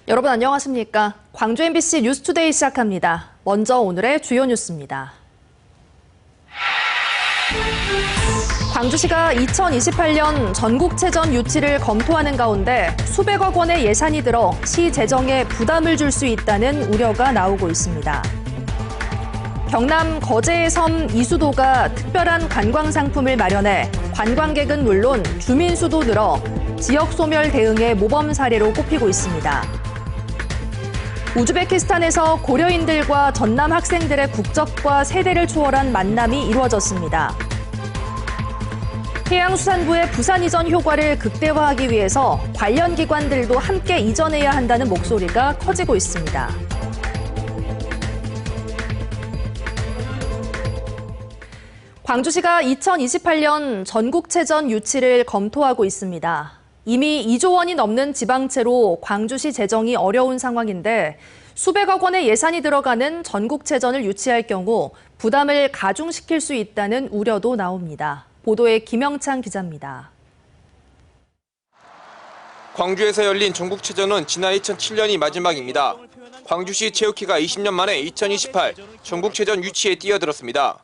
여러분 안녕하십니까? 광주 MBC 뉴스투데이 시작합니다. 먼저 오늘의 주요 뉴스입니다. 광주시가 2028년 전국체전 유치를 검토하는 가운데 수백억 원의 예산이 들어 시 재정에 부담을 줄 수 있다는 우려가 나오고 있습니다. 경남 거제의 섬 이수도가 특별한 관광 상품을 마련해 관광객은 물론 주민 수도 늘어 지역 소멸 대응의 모범 사례로 꼽히고 있습니다. 우즈베키스탄에서 고려인들과 전남 학생들의 국적과 세대를 초월한 만남이 이루어졌습니다. 해양수산부의 부산 이전 효과를 극대화하기 위해서 관련 기관들도 함께 이전해야 한다는 목소리가 커지고 있습니다. 광주시가 2028년 전국체전 유치를 검토하고 있습니다. 이미 2조 원이 넘는 지방채로 광주시 재정이 어려운 상황인데 수백억 원의 예산이 들어가는 전국체전을 유치할 경우 부담을 가중시킬 수 있다는 우려도 나옵니다. 보도에 김영창 기자입니다. 광주에서 열린 전국체전은 지난 2007년이 마지막입니다. 광주시 체육회가 20년 만에 2028 전국체전 유치에 뛰어들었습니다.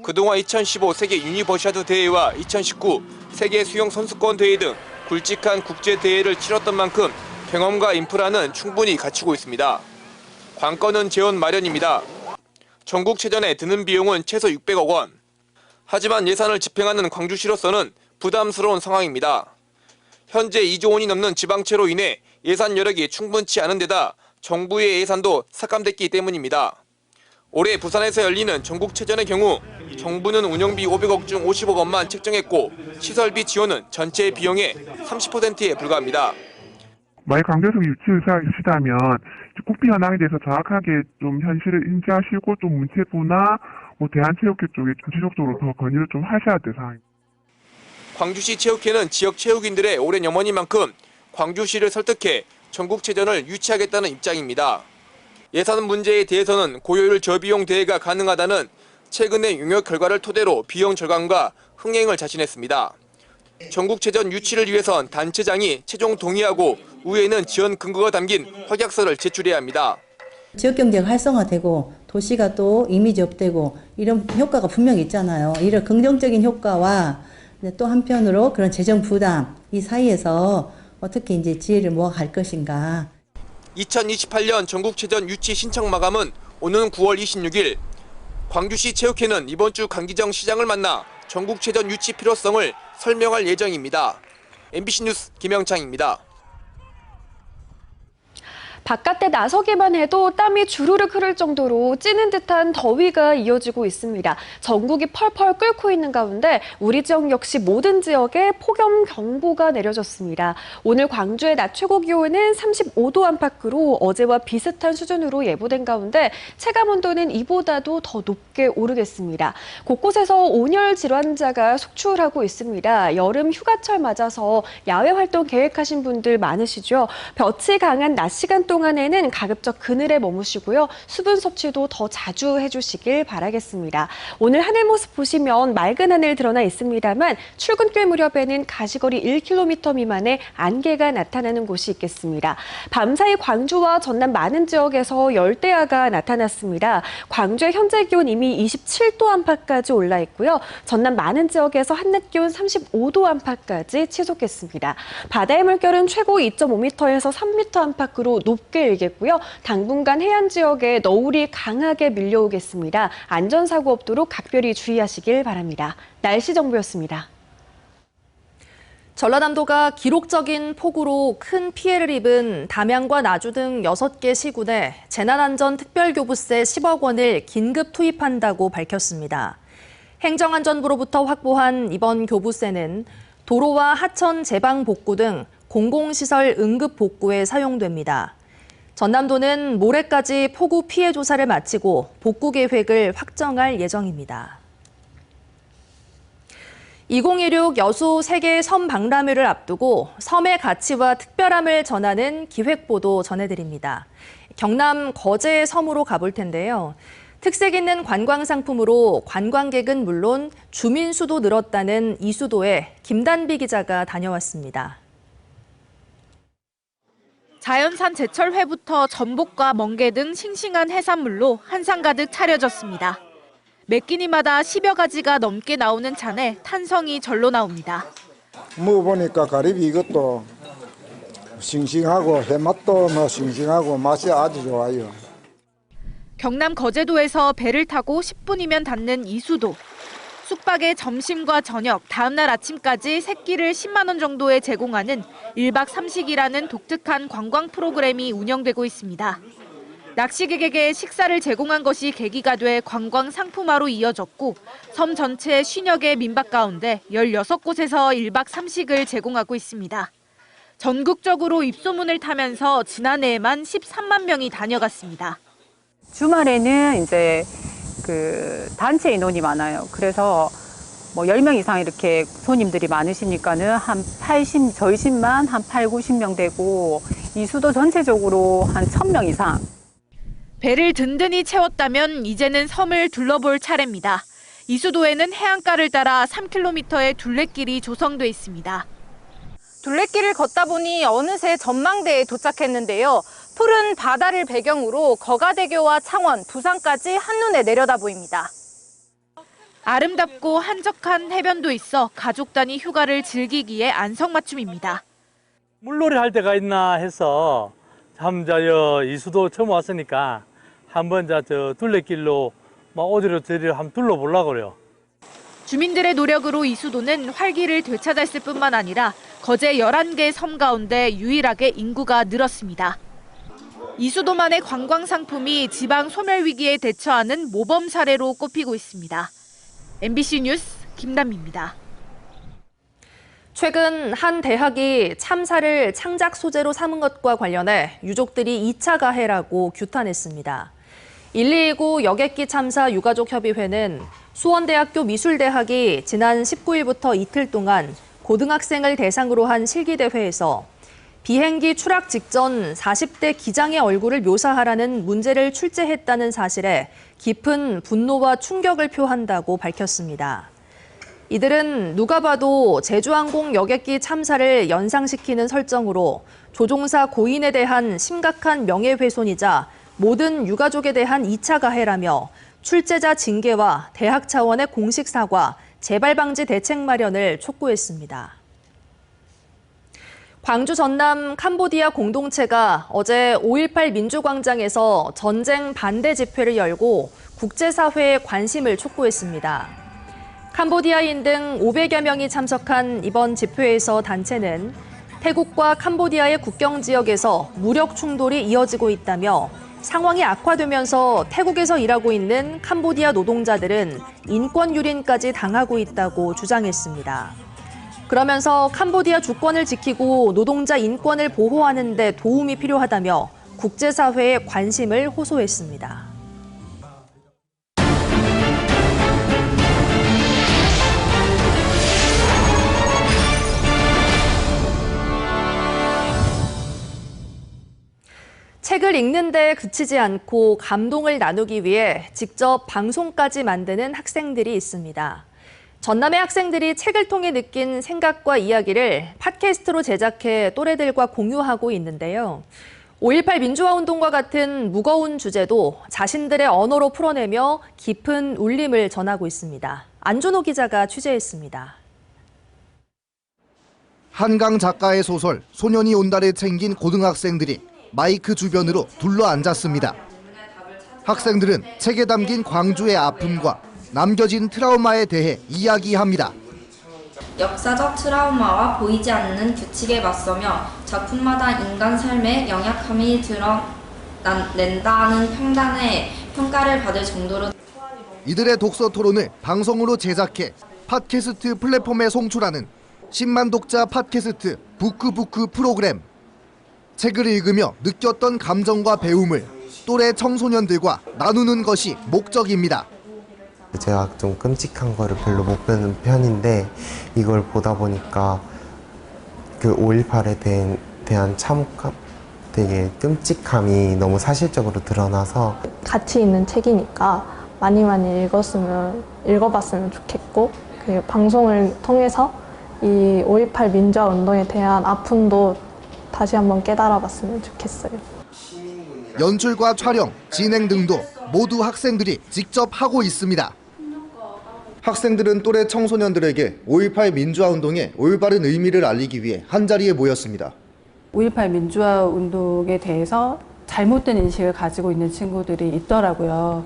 그동안 2015 세계 유니버시아드 대회와 2019 세계 수영 선수권 대회 등 굵직한 국제대회를 치렀던 만큼 경험과 인프라는 충분히 갖추고 있습니다. 관건은 재원 마련입니다. 전국체전에 드는 비용은 최소 600억 원. 하지만 예산을 집행하는 광주시로서는 부담스러운 상황입니다. 현재 2조 원이 넘는 지방채로 인해 예산 여력이 충분치 않은 데다 정부의 예산도 삭감됐기 때문입니다. 올해 부산에서 열리는 전국체전의 경우 정부는 운영비 500억 중 50억 원만 책정했고 시설비 지원은 전체 비용의 30%에 불과합니다. 만약 광주에서 유치 의사가 있으시다면 국비 현황에 대해서 정확하게 좀 현실을 인지하시고 좀 문체부나 대한체육회 쪽에 전체적으로 더 건의를 좀 하셔야 될 상황입니다. 광주시 체육회는 지역 체육인들의 오랜 염원인 만큼 광주시를 설득해 전국체전을 유치하겠다는 입장입니다. 예산 문제에 대해서는 고효율 저비용 대회가 가능하다는 최근의 용역 결과를 토대로 비용 절감과 흥행을 자신했습니다. 전국체전 유치를 위해선 단체장이 최종 동의하고 의회는 지원 근거가 담긴 확약서를 제출해야 합니다. 지역경제가 활성화되고 도시가 또 이미지 업되고 이런 효과가 분명히 있잖아요. 이런 긍정적인 효과와 또 한편으로 그런 재정 부담 이 사이에서 어떻게 이제 지혜를 모아갈 것인가. 2028년 전국체전 유치 신청 마감은 오는 9월 26일. 광주시 체육회는 이번 주 강기정 시장을 만나 전국체전 유치 필요성을 설명할 예정입니다. MBC 뉴스 김영창입니다. 바깥에 나서기만 해도 땀이 주르륵 흐를 정도로 찌는 듯한 더위가 이어지고 있습니다. 전국이 펄펄 끓고 있는 가운데 우리 지역 역시 모든 지역에 폭염 경보가 내려졌습니다. 오늘 광주의 낮 최고 기온은 35도 안팎으로 어제와 비슷한 수준으로 예보된 가운데 체감 온도는 이보다도 더 높게 오르겠습니다. 곳곳에서 온열 질환자가 속출하고 있습니다. 여름 휴가철 맞아서 야외 활동 계획하신 분들 많으시죠? 볕이 강한 낮 시간 동안에는 가급적 그늘에 머무시고요. 수분 섭취도 더 자주 해주시길 바라겠습니다. 오늘 하늘 모습 보시면 맑은 하늘 드러나 있습니다만 출근길 무렵에는 가시거리 1km 미만의 안개가 나타나는 곳이 있겠습니다. 밤사이 광주와 전남 많은 지역에서 열대야가 나타났습니다. 광주의 현재 기온 이미 27도 안팎까지 올라 있고요. 전남 많은 지역에서 한낮 기온 35도 안팎까지 치솟겠습니다. 바다의 물결은 최고 2.5m에서 3m 안팎으로 높게 일겠고요. 당분간 해안 지역에 너울이 강하게 밀려오겠습니다. 안전사고 없도록 각별히 주의하시길 바랍니다. 날씨 정보였습니다. 전라남도가 기록적인 폭우로 큰 피해를 입은 담양과 나주 등 6개 시군에 재난안전특별교부세 10억 원을 긴급 투입한다고 밝혔습니다. 행정안전부로부터 확보한 이번 교부세는 도로와 하천 제방 복구 등 공공시설 응급 복구에 사용됩니다. 전남도는 모레까지 폭우 피해 조사를 마치고 복구 계획을 확정할 예정입니다. 2016 여수 세계 섬 박람회를 앞두고 섬의 가치와 특별함을 전하는 기획보도 전해드립니다. 경남 거제의 섬으로 가볼 텐데요. 특색 있는 관광 상품으로 관광객은 물론 주민 수도 늘었다는 이수도에 김단비 기자가 다녀왔습니다. 자연산 제철회부터 전복과 멍게 등 싱싱한 해산물로 한상 가득 차려졌습니다. 매 끼니마다 10여 가지가 넘게 나오는 찬에 탄성이 절로 나옵니다. 먹어보니까 가리비 이것도 싱싱하고 해맛도 싱싱하고 맛이 아주 좋아요. 경남 거제도에서 배를 타고 10분이면 닿는 이수도. 숙박에 점심과 저녁, 다음날 아침까지 세 끼를 10만 원 정도에 제공하는 1박 3식이라는 독특한 관광 프로그램이 운영되고 있습니다. 낚시객에게 식사를 제공한 것이 계기가 돼 관광 상품화로 이어졌고 섬 전체 50여 개 민박 가운데 16곳에서 1박 3식을 제공하고 있습니다. 전국적으로 입소문을 타면서 지난해에만 13만 명이 다녀갔습니다. 주말에는 이제 단체 인원이 많아요. 그래서 10명 이상 이렇게 손님들이 많으시니까는 저희 집만 한 8, 90명 되고 이수도 전체적으로 한 1000명 이상. 배를 든든히 채웠다면 이제는 섬을 둘러볼 차례입니다. 이수도에는 해안가를 따라 3km의 둘레길이 조성돼 있습니다. 둘레길을 걷다 보니 어느새 전망대에 도착했는데요. 푸른 바다를 배경으로 거가대교와 창원, 부산까지 한눈에 내려다 보입니다. 아름답고 한적한 해변도 있어 가족 단위 휴가를 즐기기에 안성맞춤입니다. 물놀이 할 데가 있나 해서 참 이수도 처음 왔으니까 한번 저 둘레길로 어디로 저리로 한번 둘러보려고 그래요. 주민들의 노력으로 이수도는 활기를 되찾았을 뿐만 아니라 거제 11개 섬 가운데 유일하게 인구가 늘었습니다. 이수도만의 관광 상품이 지방 소멸 위기에 대처하는 모범 사례로 꼽히고 있습니다. MBC 뉴스 김남미입니다. 최근 한 대학이 참사를 창작 소재로 삼은 것과 관련해 유족들이 2차 가해라고 규탄했습니다. 129 여객기 참사 유가족협의회는 수원대학교 미술대학이 지난 19일부터 이틀 동안 고등학생을 대상으로 한 실기대회에서 비행기 추락 직전 40대 기장의 얼굴을 묘사하라는 문제를 출제했다는 사실에 깊은 분노와 충격을 표한다고 밝혔습니다. 이들은 누가 봐도 제주항공 여객기 참사를 연상시키는 설정으로 조종사 고인에 대한 심각한 명예훼손이자 모든 유가족에 대한 2차 가해라며 출제자 징계와 대학 차원의 공식 사과, 재발 방지 대책 마련을 촉구했습니다. 광주 전남 캄보디아 공동체가 어제 5.18 민주광장에서 전쟁 반대 집회를 열고 국제사회의 관심을 촉구했습니다. 캄보디아인 등 500여 명이 참석한 이번 집회에서 단체는 태국과 캄보디아의 국경 지역에서 무력 충돌이 이어지고 있다며 상황이 악화되면서 태국에서 일하고 있는 캄보디아 노동자들은 인권 유린까지 당하고 있다고 주장했습니다. 그러면서 캄보디아 주권을 지키고 노동자 인권을 보호하는 데 도움이 필요하다며 국제사회의 관심을 호소했습니다. 책을 읽는 데 그치지 않고 감동을 나누기 위해 직접 방송까지 만드는 학생들이 있습니다. 전남의 학생들이 책을 통해 느낀 생각과 이야기를 팟캐스트로 제작해 또래들과 공유하고 있는데요. 5.18 민주화운동과 같은 무거운 주제도 자신들의 언어로 풀어내며 깊은 울림을 전하고 있습니다. 안준호 기자가 취재했습니다. 한강 작가의 소설 소년이 온다를 챙긴 고등학생들이 마이크 주변으로 둘러앉았습니다. 학생들은 책에 담긴 광주의 아픔과 남겨진 트라우마에 대해 이야기합니다. 역사적 트라우마와 보이지 않는 규칙에 맞서며 작품마다 인간 삶의 영약함이 드러낸다는 평단의 평가를 받을 정도로 이들의 독서 토론을 방송으로 제작해 팟캐스트 플랫폼에 송출하는 10만 독자 팟캐스트 부크부크 프로그램. 책을 읽으며 느꼈던 감정과 배움을 또래 청소년들과 나누는 것이 목적입니다. 제가 좀 끔찍한 거를 별로 못 보는 편인데 이걸 보다 보니까 그 5.18에 대한 참혹함, 되게 끔찍함이 너무 사실적으로 드러나서 가치 있는 책이니까 많이 읽어봤으면 좋겠고 그 방송을 통해서 이 5.18 민주화 운동에 대한 아픔도 다시 한번 깨달아봤으면 좋겠어요. 연출과 촬영, 진행 등도 모두 학생들이 직접 하고 있습니다. 학생들은 또래 청소년들에게 5.18 민주화 운동의 올바른 의미를 알리기 위해 한자리에 모였습니다. 5.18 민주화 운동에 대해서 잘못된 인식을 가지고 있는 친구들이 있더라고요.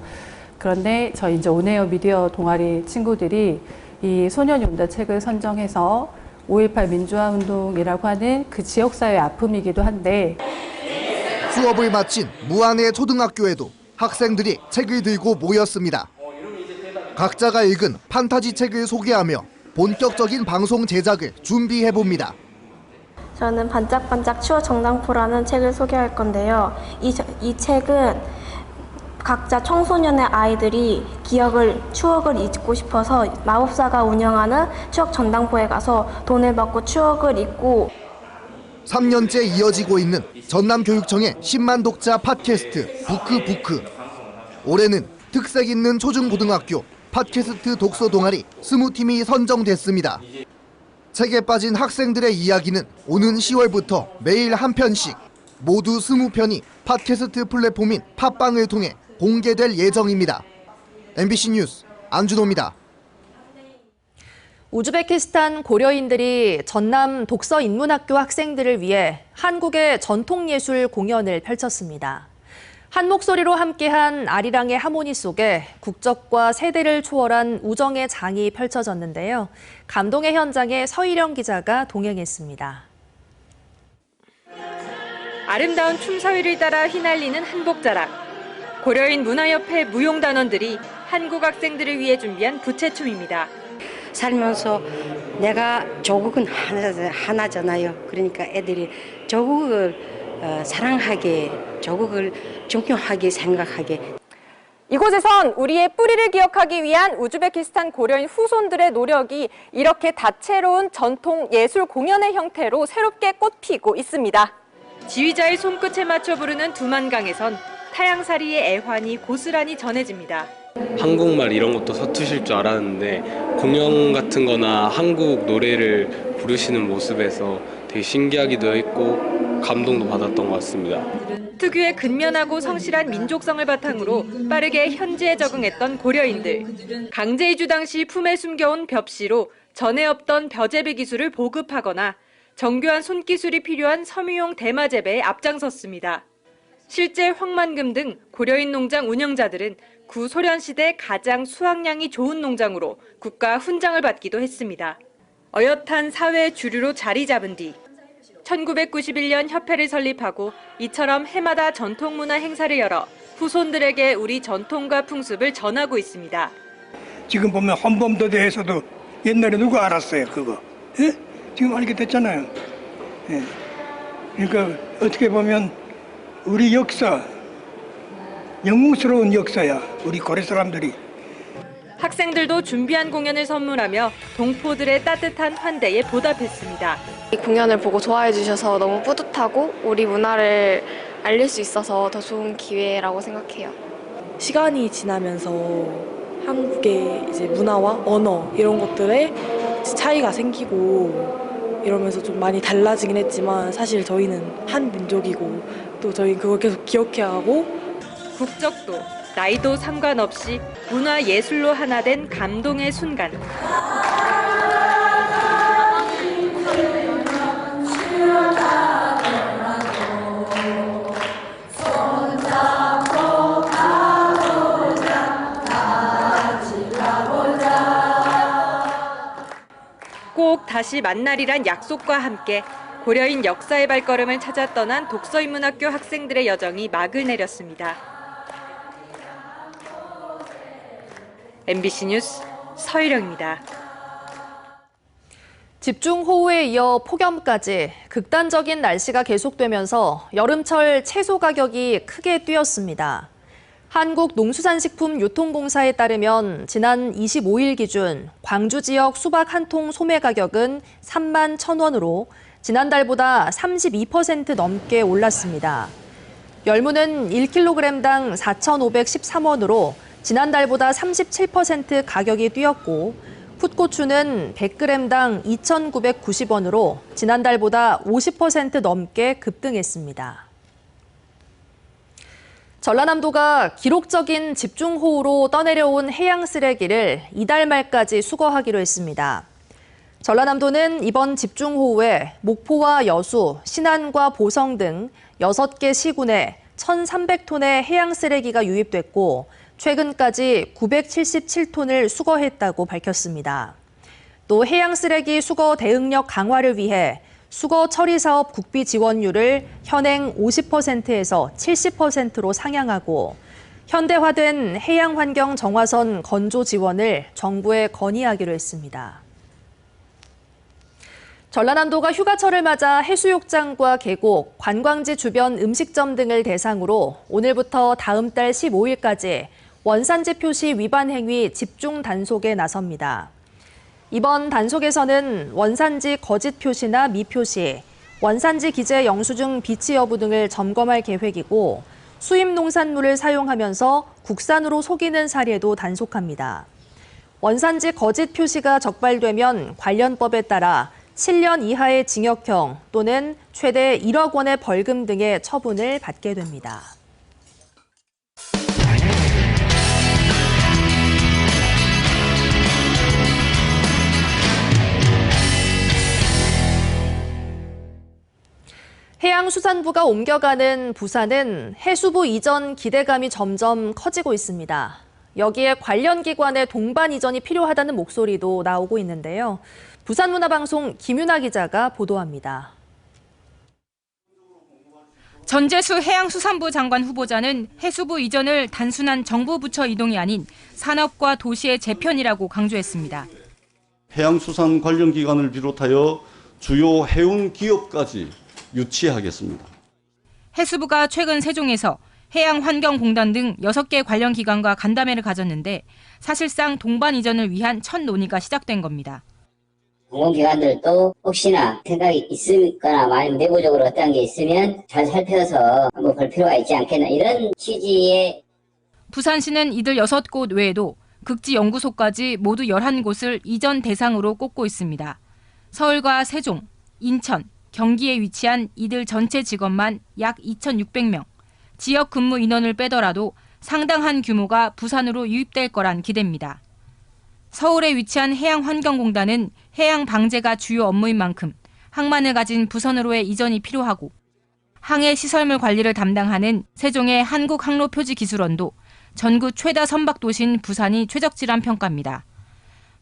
그런데 저희 이제 온에어 미디어 동아리 친구들이 이 소년이 온다 책을 선정해서 5.18 민주화 운동이라고 하는 그 지역사회의 아픔이기도 한데 수업을 마친 무안의 초등학교에도 학생들이 책을 들고 모였습니다. 각자가 읽은 판타지 책을 소개하며 본격적인 방송 제작을 준비해봅니다. 저는 반짝반짝 추억 전당포라는 책을 소개할 건데요. 이 책은 각자 청소년의 아이들이 추억을 잊고 싶어서 마법사가 운영하는 추억 전당포에 가서 돈을 받고 추억을 잊고 3년째 이어지고 있는 전남교육청의 10만 독자 팟캐스트 부크부크. 올해는 특색 있는 초중고등학교 팟캐스트 독서 동아리 20팀이 선정됐습니다. 책에 빠진 학생들의 이야기는 오는 10월부터 매일 한 편씩 모두 20편이 팟캐스트 플랫폼인 팟빵을 통해 공개될 예정입니다. MBC 뉴스 안준호입니다. 우즈베키스탄 고려인들이 전남 독서인문학교 학생들을 위해 한국의 전통예술 공연을 펼쳤습니다. 한 목소리로 함께한 아리랑의 하모니 속에 국적과 세대를 초월한 우정의 장이 펼쳐졌는데요. 감동의 현장에 서희령 기자가 동행했습니다. 아름다운 춤서위를 따라 휘날리는 한복자락. 고려인 문화협회 무용단원들이 한국 학생들을 위해 준비한 부채춤입니다. 살면서 내가 조국은 하나잖아요. 그러니까 애들이 조국을 사랑하게, 조국을 존경하게 생각하게. 이곳에선 우리의 뿌리를 기억하기 위한 우즈베키스탄 고려인 후손들의 노력이 이렇게 다채로운 전통 예술 공연의 형태로 새롭게 꽃피고 있습니다. 지휘자의 손끝에 맞춰 부르는 두만강에선 타양사리의 애환이 고스란히 전해집니다. 한국말 이런 것도 서투실 줄 알았는데 공연 같은 거나 한국 노래를 부르시는 모습에서 되게 신기하기도 했고 감동도 받았던 것 같습니다. 특유의 근면하고 성실한 민족성을 바탕으로 빠르게 현지에 적응했던 고려인들. 강제 이주 당시 품에 숨겨온 벽시로 전에 없던 벼재배 기술을 보급하거나 정교한 손기술이 필요한 섬유용 대마 재배에 앞장섰습니다. 실제 황만금 등 고려인 농장 운영자들은 구소련시대 가장 수확량이 좋은 농장으로 국가 훈장을 받기도 했습니다. 어엿한 사회 주류로 자리 잡은 뒤 1991년 협회를 설립하고 이처럼 해마다 전통문화 행사를 열어 후손들에게 우리 전통과 풍습을 전하고 있습니다. 지금 보면 헌범도대에서도 옛날에 누가 알았어요, 그거? 예? 지금 알게 됐잖아요. 예. 그러니까 어떻게 보면 우리 역사, 영웅스러운 역사야, 우리 고려 사람들이. 학생들도 준비한 공연을 선물하며 동포들의 따뜻한 환대에 보답했습니다. 이 공연을 보고 좋아해 주셔서 너무 뿌듯하고 우리 문화를 알릴 수 있어서 더 좋은 기회라고 생각해요. 시간이 지나면서 한국의 이제 문화와 언어 이런 것들에 차이가 생기고 이러면서 좀 많이 달라지긴 했지만 사실 저희는 한 민족이고 또 저희는 그걸 계속 기억해야 하고 국적도 나이도 상관없이 문화 예술로 하나 된 감동의 순간. 꼭 다시 만나리란 약속과 함께 고려인 역사의 발걸음을 찾아 떠난 독서인문학교 학생들의 여정이 막을 내렸습니다. MBC 뉴스 서희령입니다. 집중호우에 이어 폭염까지 극단적인 날씨가 계속되면서 여름철 채소 가격이 크게 뛰었습니다. 한국농수산식품유통공사에 따르면 지난 25일 기준 광주 지역 수박 한 통 소매 가격은 3만 1,000원으로 지난달보다 32% 넘게 올랐습니다. 열무는 1kg당 4,513원으로 지난달보다 37% 가격이 뛰었고 풋고추는 100g당 2,990원으로 지난달보다 50% 넘게 급등했습니다. 전라남도가 기록적인 집중호우로 떠내려온 해양 쓰레기를 이달 말까지 수거하기로 했습니다. 전라남도는 이번 집중호우에 목포와 여수, 신안과 보성 등 6개 시군에 1,300톤의 해양 쓰레기가 유입됐고 최근까지 977톤을 수거했다고 밝혔습니다. 또 해양 쓰레기 수거 대응력 강화를 위해 수거 처리 사업 국비 지원율을 현행 50%에서 70%로 상향하고 현대화된 해양 환경 정화선 건조 지원을 정부에 건의하기로 했습니다. 전라남도가 휴가철을 맞아 해수욕장과 계곡, 관광지 주변 음식점 등을 대상으로 오늘부터 다음 달 15일까지 원산지 표시 위반 행위 집중 단속에 나섭니다. 이번 단속에서는 원산지 거짓 표시나 미표시, 원산지 기재 영수증 비치 여부 등을 점검할 계획이고 수입 농산물을 사용하면서 국산으로 속이는 사례도 단속합니다. 원산지 거짓 표시가 적발되면 관련법에 따라 7년 이하의 징역형 또는 최대 1억 원의 벌금 등의 처분을 받게 됩니다. 해양수산부가 옮겨가는 부산은 해수부 이전 기대감이 점점 커지고 있습니다. 여기에 관련 기관의 동반 이전이 필요하다는 목소리도 나오고 있는데요. 부산문화방송 김윤아 기자가 보도합니다. 전재수 해양수산부 장관 후보자는 해수부 이전을 단순한 정부 부처 이동이 아닌 산업과 도시의 재편이라고 강조했습니다. 해양수산 관련 기관을 비롯하여 주요 해운 기업까지 유치하겠습니다. 해수부가 최근 세종에서 해양환경공단 등 6개 관련 기관과 간담회를 가졌는데 사실상 동반 이전을 위한 첫 논의가 시작된 겁니다. 공공기관들도 혹시나 생각이 있을거나 아니면 내부적으로 어떤 게 있으면 잘 살펴서 한번 볼 필요가 있지 않겠나 이런 취지의. 부산시는 이들 6곳 외에도 극지연구소까지 모두 11곳을 이전 대상으로 꼽고 있습니다. 서울과 세종, 인천, 경기에 위치한 이들 전체 직원만 약 2,600명, 지역 근무 인원을 빼더라도 상당한 규모가 부산으로 유입될 거란 기대입니다. 서울에 위치한 해양환경공단은 해양 방제가 주요 업무인 만큼 항만을 가진 부산으로의 이전이 필요하고 항해 시설물 관리를 담당하는 세종의 한국항로표지기술원도 전국 최다 선박도시인 부산이 최적지란 평가입니다.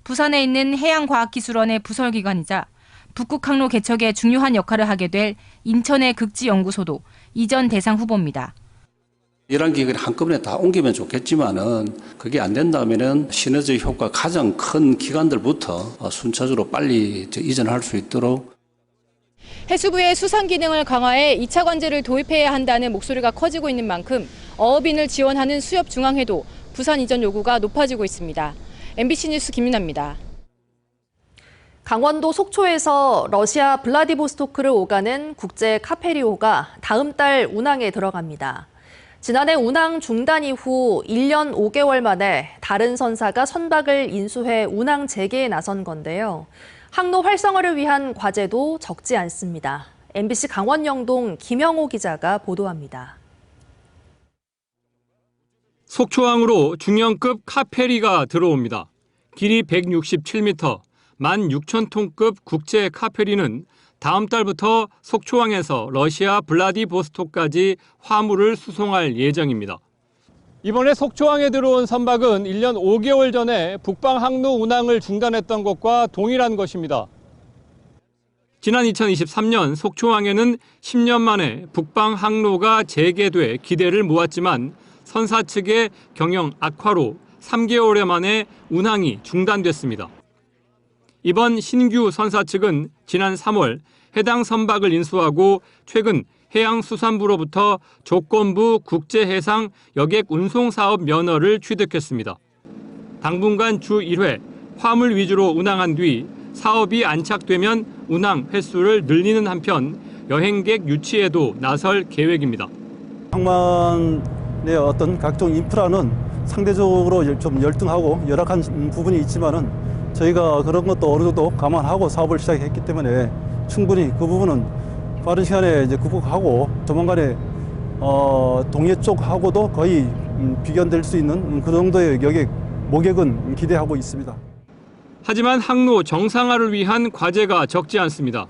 부산에 있는 해양과학기술원의 부설기관이자 북극항로 개척에 중요한 역할을 하게 될 인천의 극지연구소도 이전 대상 후보입니다. 이런 기획을 한꺼번에 다 옮기면 좋겠지만은 그게 안 된다면은 시너지 효과 가장 큰 기관들부터 순차적으로 빨리 이전할 수 있도록. 해수부의 수산 기능을 강화해 2차 관제를 도입해야 한다는 목소리가 커지고 있는 만큼 어업인을 지원하는 수협중앙회도 부산 이전 요구가 높아지고 있습니다. MBC 뉴스 김윤아입니다. 강원도 속초에서 러시아 블라디보스토크를 오가는 국제 카페리호가 다음 달 운항에 들어갑니다. 지난해 운항 중단 이후 1년 5개월 만에 다른 선사가 선박을 인수해 운항 재개에 나선 건데요. 항로 활성화를 위한 과제도 적지 않습니다. MBC 강원 영동 김영호 기자가 보도합니다. 속초항으로 중형급 카페리가 들어옵니다. 길이 167m, 16,000톤급 국제 카페리는 다음 달부터 속초항에서 러시아 블라디보스토크까지 화물을 수송할 예정입니다. 이번에 속초항에 들어온 선박은 1년 5개월 전에 북방 항로 운항을 중단했던 것과 동일한 것입니다. 지난 2023년 속초항에는 10년 만에 북방 항로가 재개돼 기대를 모았지만 선사 측의 경영 악화로 3개월 만에 운항이 중단됐습니다. 이번 신규 선사 측은 지난 3월 해당 선박을 인수하고 최근 해양수산부로부터 조건부 국제해상 여객 운송사업 면허를 취득했습니다. 당분간 주 1회 화물 위주로 운항한 뒤 사업이 안착되면 운항 횟수를 늘리는 한편 여행객 유치에도 나설 계획입니다. 항만의 어떤 각종 인프라는 상대적으로 좀 열등하고 열악한 부분이 있지만은 저희가 그런 것도 어느 정도 감안하고 사업을 시작했기 때문에 충분히 그 부분은 빠른 시간에 이제 극복하고 조만간에 동해 쪽하고도 거의 비견될 수 있는 그 정도의 모객은 기대하고 있습니다. 하지만 항로 정상화를 위한 과제가 적지 않습니다.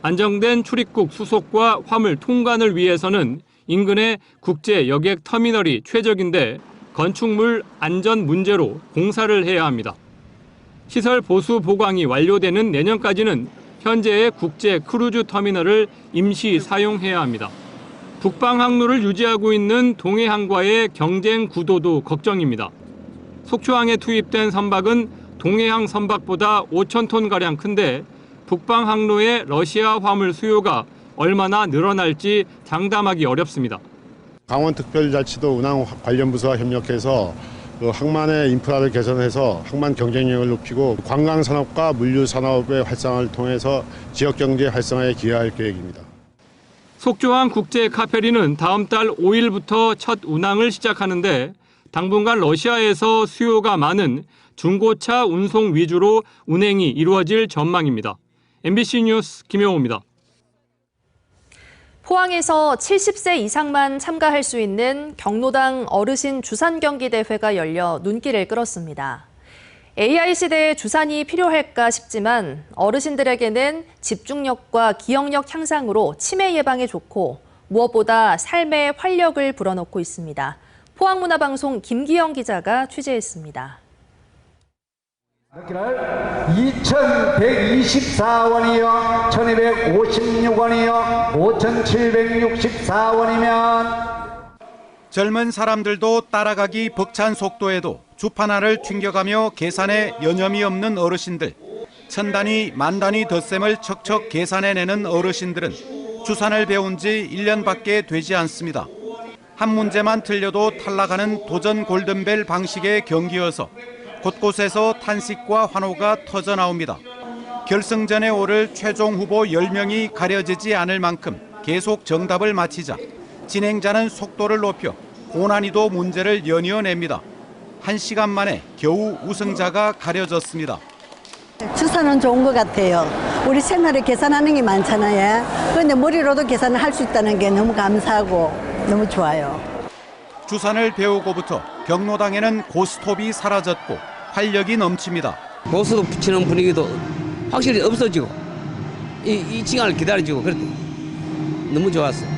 안정된 출입국 수속과 화물 통관을 위해서는 인근의 국제 여객 터미널이 최적인데 건축물 안전 문제로 공사를 해야 합니다. 시설 보수 보강이 완료되는 내년까지는 현재의 국제 크루즈 터미널을 임시 사용해야 합니다. 북방 항로를 유지하고 있는 동해항과의 경쟁 구도도 걱정입니다. 속초항에 투입된 선박은 동해항 선박보다 5,000톤가량 큰데 북방 항로의 러시아 화물 수요가 얼마나 늘어날지 장담하기 어렵습니다. 강원특별자치도 운항 관련 부서와 협력해서 항만의 인프라를 개선해서 항만 경쟁력을 높이고 관광산업과 물류산업의 활성화를 통해서 지역경제 활성화에 기여할 계획입니다. 속초항 국제 카페리는 다음 달 5일부터 첫 운항을 시작하는데 당분간 러시아에서 수요가 많은 중고차 운송 위주로 운행이 이루어질 전망입니다. MBC 뉴스 김영호입니다. 포항에서 70세 이상만 참가할 수 있는 경로당 어르신 주산 경기 대회가 열려 눈길을 끌었습니다. AI 시대에 주산이 필요할까 싶지만 어르신들에게는 집중력과 기억력 향상으로 치매 예방에 좋고 무엇보다 삶의 활력을 불어넣고 있습니다. 포항문화방송 김기영 기자가 취재했습니다. 2,124원이요, 1,256원이요, 5,764원이면 젊은 사람들도 따라가기 벅찬 속도에도 주판 하나를 튕겨가며 계산에 여념이 없는 어르신들, 천단위, 만단위 덧셈을 척척 계산해내는 어르신들은 주산을 배운 지 1년밖에 되지 않습니다. 한 문제만 틀려도 탈락하는 도전 골든벨 방식의 경기여서 곳곳에서 탄식과 환호가 터져나옵니다. 결승전에 오를 최종 후보 10명이 가려지지 않을 만큼 계속 정답을 맞히자 진행자는 속도를 높여 고난이도 문제를 연이어냅니다. 1시간 만에 겨우 우승자가 가려졌습니다. 주사는 좋은 것 같아요. 우리 생활에 계산하는 게 많잖아요. 그런데 머리로도 계산을 할 수 있다는 게 너무 감사하고 너무 좋아요. 주산을 배우고부터 경로당에는 고스톱이 사라졌고 활력이 넘칩니다. 고스톱 붙이는 분위기도 확실히 없어지고 이 시간을 기다려주고 그랬더 너무 좋았어요.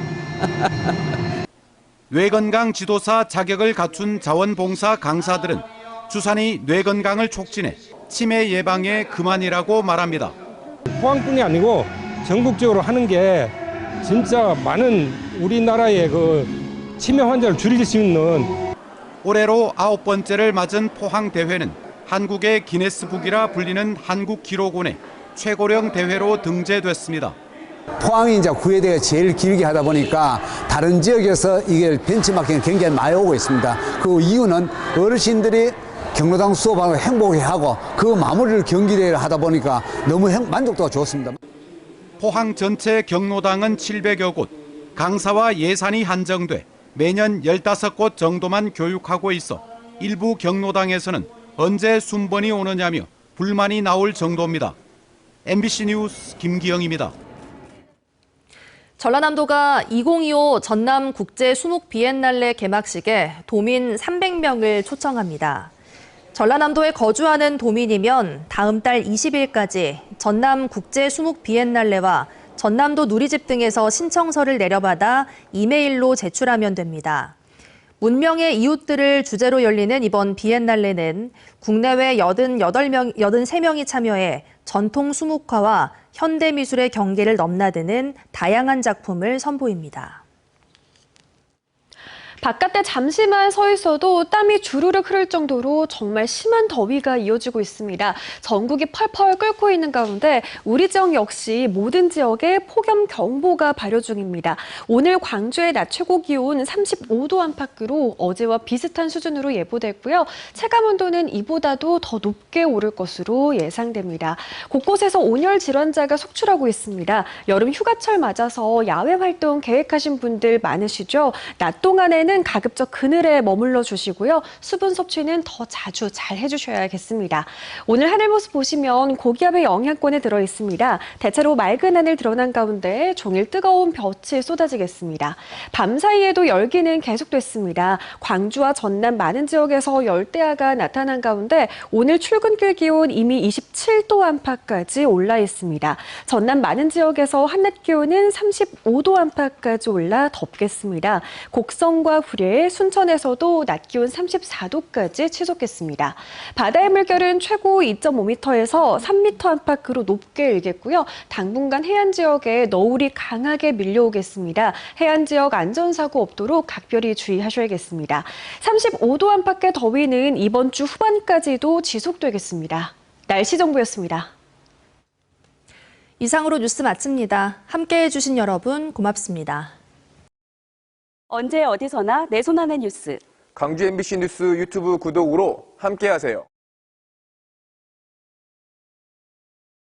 뇌건강 지도사 자격을 갖춘 자원봉사 강사들은 주산이 뇌건강을 촉진해 치매 예방에 그만이라고 말합니다. 포항뿐이 아니고 전국적으로 하는 게 진짜 많은 우리나라의 그 치매 환자를 줄일 수 있는. 올해로 9번째를 맞은 포항 대회는 한국의 기네스북이라 불리는 한국기록원의 최고령 대회로 등재됐습니다. 포항이 이제 구회대가 제일 길게 하다 보니까 다른 지역에서 이게 벤치마킹이 굉장히 많이 오고 있습니다. 그 이유는 어르신들이 경로당 수업하고 행복해하고 그 마무리를 경기대회를 하다 보니까 너무 만족도가 좋습니다. 포항 전체 경로당은 700여 곳, 강사와 예산이 한정돼 매년 15곳 정도만 교육하고 있어 일부 경로당에서는 언제 순번이 오느냐며 불만이 나올 정도입니다. MBC 뉴스 김기영입니다. 전라남도가 2025 전남 국제 수목 비엔날레 개막식에 도민 300명을 초청합니다. 전라남도에 거주하는 도민이면 다음 달 20일까지 전남 국제 수목 비엔날레와 전남도 누리집 등에서 신청서를 내려받아 이메일로 제출하면 됩니다. 문명의 이웃들을 주제로 열리는 이번 비엔날레는 국내외 83명이 참여해 전통 수묵화와 현대미술의 경계를 넘나드는 다양한 작품을 선보입니다. 바깥에 잠시만 서 있어도 땀이 주르륵 흐를 정도로 정말 심한 더위가 이어지고 있습니다. 전국이 펄펄 끓고 있는 가운데 우리 지역 역시 모든 지역에 폭염 경보가 발효 중입니다. 오늘 광주의 낮 최고 기온 35도 안팎으로 어제와 비슷한 수준으로 예보됐고요. 체감온도는 이보다도 더 높게 오를 것으로 예상됩니다. 곳곳에서 온열 질환자가 속출하고 있습니다. 여름 휴가철 맞아서 야외 활동 계획하신 분들 많으시죠? 낮 동안에는 낮에는 가급적 그늘에 머물러 주시고요. 수분 섭취는 더 자주 잘 해주셔야겠습니다. 오늘 하늘 모습 보시면 고기압의 영향권에 들어 있습니다. 대체로 맑은 하늘 드러난 가운데 종일 뜨거운 볕이 쏟아지겠습니다. 밤 사이에도 열기는 계속됐습니다. 광주와 전남 많은 지역에서 열대야가 나타난 가운데 오늘 출근길 기온 이미 27도 안팎까지 올라 있습니다. 전남 많은 지역에서 한낮 기온은 35도 안팎까지 올라 덥겠습니다. 곡성과 구례, 순천에서도 낮 기온 34도까지 치솟겠습니다. 바다의 물결은 최고 2.5m에서 3m 안팎으로 높게 일겠고요. 당분간 해안 지역에 너울이 강하게 밀려오겠습니다. 해안 지역 안전사고 없도록 각별히 주의하셔야겠습니다. 35도 안팎의 더위는 이번 주 후반까지도 지속되겠습니다. 날씨 정보였습니다. 이상으로 뉴스 마칩니다. 함께해 주신 여러분 고맙습니다. 언제 어디서나 내 손 안의 뉴스. 광주 MBC 뉴스 유튜브 구독으로 함께하세요.